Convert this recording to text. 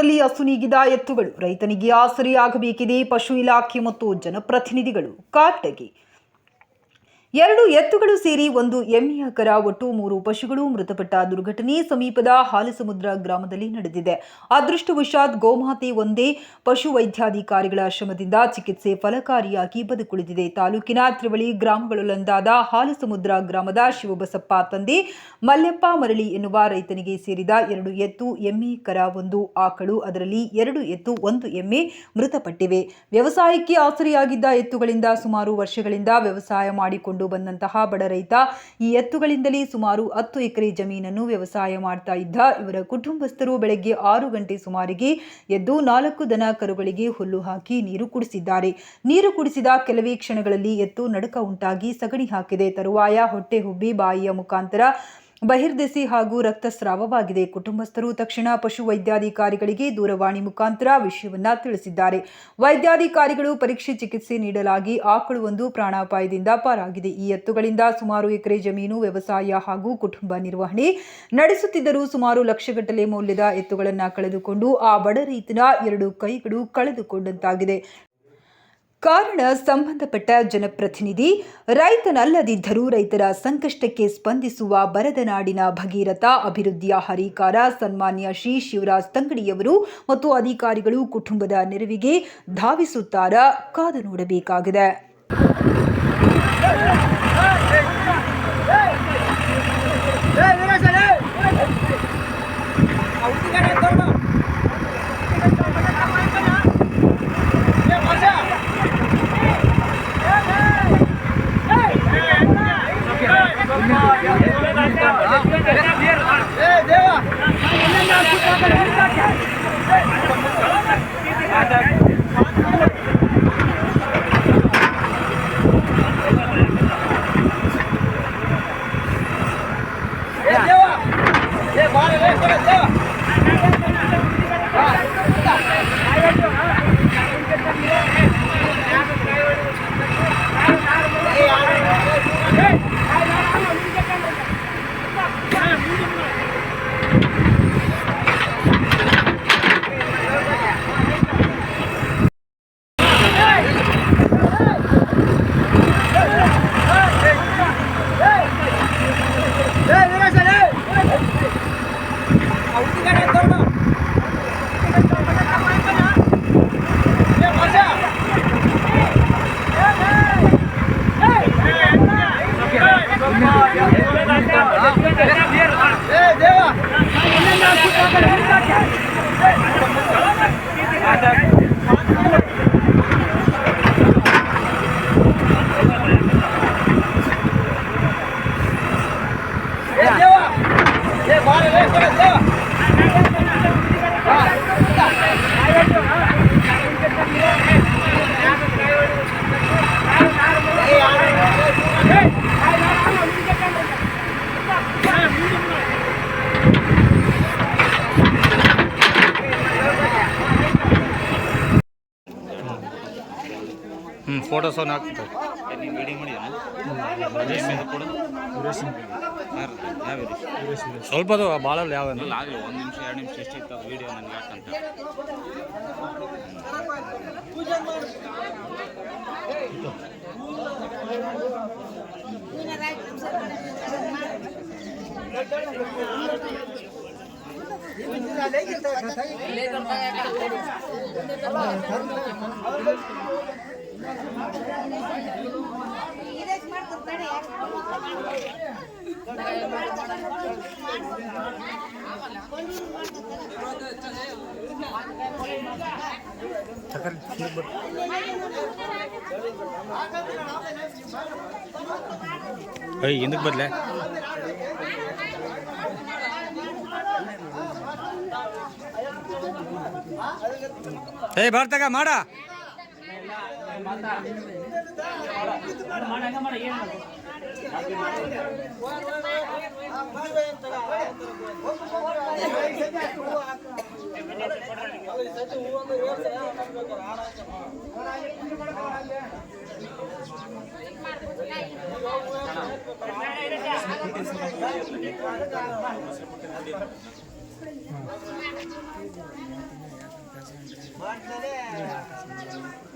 ಗ್ರಾಮದಲ್ಲಿ ಹಸು ನೀಗಿದ ಎತ್ತುಗಳು ರೈತನಿಗೆ ಆಸರೆಯಾಗಬೇಕಿದೆ. ಪಶು ಇಲಾಖೆ ಮತ್ತು ಜನಪ್ರತಿನಿಧಿಗಳು ಕಾಟಗಿ. 2 ಎತ್ತುಗಳು ಸೇರಿ 1 ಎಮ್ಮೆಯ ಕರ ಒಟ್ಟು 3 ಪಶುಗಳು ಮೃತಪಟ್ಟ ದುರ್ಘಟನೆ ಸಮೀಪದ ಹಾಲಸಮುದ್ರ ಗ್ರಾಮದಲ್ಲಿ ನಡೆದಿದೆ. ಅದೃಷ್ಟವಶಾತ್ ಗೋಮಾತೆ ಒಂದೇ ಪಶು ವೈದ್ಯಾಧಿಕಾರಿಗಳ ಶ್ರಮದಿಂದ ಚಿಕಿತ್ಸೆ ಫಲಕಾರಿಯಾಗಿ ಬದುಕುಳಿದಿದೆ. ತಾಲೂಕಿನ ತ್ರಿವಳಿ ಗ್ರಾಮಗಳಲ್ಲೊಂದಾದ ಹಾಲಸಮುದ್ರ ಗ್ರಾಮದ ಶಿವಬಸಪ್ಪ ತಂದೆ ಮಲ್ಯಪ್ಪ ಮರಳಿ ಎನ್ನುವ ರೈತನಿಗೆ ಸೇರಿದ 2 ಎತ್ತು, ಎಮ್ಮೆ, ಕರ, 1 ಆಕಳು, ಅದರಲ್ಲಿ 2 ಎತ್ತು, 1 ಎಮ್ಮೆ ಮೃತಪಟ್ಟಿವೆ. ವ್ಯವಸಾಯಕ್ಕೆ ಆಸರೆಯಾಗಿದ್ದ ಎತ್ತುಗಳಿಂದ ಸುಮಾರು ವರ್ಷಗಳಿಂದ ವ್ಯವಸಾಯ ಮಾಡಿಕೊಂಡು ಬಂದಂತಹ ಬಡ ರೈತ ಈ ಎತ್ತುಗಳಿಂದಲೇ ಸುಮಾರು 10 ಎಕರೆ ಜಮೀನನ್ನು ವ್ಯವಸಾಯ ಮಾಡ್ತಾ ಇದ್ದ. ಇವರ ಕುಟುಂಬಸ್ಥರು ಬೆಳಗ್ಗೆ 6 ಗಂಟೆ ಸುಮಾರಿಗೆ ಎದ್ದು 4 ದನ ಕರುಗಳಿಗೆ ಹುಲ್ಲು ಹಾಕಿ ನೀರು ಕುಡಿಸಿದ್ದಾರೆ. ನೀರು ಕುಡಿಸಿದ ಕೆಲವೇ ಕ್ಷಣಗಳಲ್ಲಿ ಎತ್ತು ನಡುಕ ಉಂಟಾಗಿ ಸಗಣಿ ಹಾಕಿದೆ. ತರುವಾಯ ಹೊಟ್ಟೆ ಹುಬ್ಬಿ ಬಾಯಿಯ ಮುಖಾಂತರ ಬಹಿರ್ದೆಸೆ ಹಾಗೂ ರಕ್ತಸ್ರಾವವಾಗಿದೆ. ಕುಟುಂಬಸ್ಥರು ತಕ್ಷಣ ಪಶು ವೈದ್ಯಾಧಿಕಾರಿಗಳಿಗೆ ದೂರವಾಣಿ ಮುಖಾಂತರ ವಿಷಯವನ್ನ ತಿಳಿಸಿದ್ದಾರೆ. ವೈದ್ಯಾಧಿಕಾರಿಗಳು ಪರೀಕ್ಷೆ ಚಿಕಿತ್ಸೆ ನೀಡಲಾಗಿ ಆಕಳು 1 ಪ್ರಾಣಾಪಾಯದಿಂದ ಪಾರಾಗಿದೆ. ಈ ಎತ್ತುಗಳಿಂದ ಸುಮಾರು ಎಕರೆ ಜಮೀನು ವ್ಯವಸಾಯ ಹಾಗೂ ಕುಟುಂಬ ನಿರ್ವಹಣೆ ನಡೆಸುತ್ತಿದ್ದರೂ ಸುಮಾರು ಲಕ್ಷಗಟ್ಟಲೆ ಮೌಲ್ಯದ ಎತ್ತುಗಳನ್ನು ಕಳೆದುಕೊಂಡು ಆ ಬಡ ರೈತನ 2 ಕೈಗಳು ಕಳೆದುಕೊಂಡಂತಾಗಿದೆ. ಕಾರಣ ಸಂಬಂಧಪಟ್ಟ ಜನಪ್ರತಿನಿಧಿ ರೈತನಲ್ಲದಿದ್ದರೂ ರೈತರ ಸಂಕಷ್ಟಕ್ಕೆ ಸ್ಪಂದಿಸುವ ಬರದ ನಾಡಿನ ಭಗೀರಥ ಅಭಿವೃದ್ಧಿಯ ಹರಿಕಾರ ಸನ್ಮಾನ್ಯ ಶ್ರೀ ಶಿವರಾಜ್ ತಂಗಡಿಯವರು ಮತ್ತು ಅಧಿಕಾರಿಗಳು ಕುಟುಂಬದ ನೆರವಿಗೆ ಧಾವಿಸುತ್ತಾರಾ? ಕಾದು ನೋಡಬೇಕಾಗಿದೆ. ಫೋಟೋಸ್ ಹಾಕ್ತಾರೆ ಸ್ವಲ್ಪ ಭಾಳ ಯಾವ 1 ನಿಮಿಷ 2 ನಿಮಿಷ ಎಷ್ಟಿತ್ತು ವಿಡಿಯೋ ನನಗೆ ಯಾಕಂತ ఎందుకు బదలే ಭಾರತಗ ಮಾಡ ಅವಕಾಶ ಅಂದ್ರೆ ನೀಡೋ ಅವಕಾಶ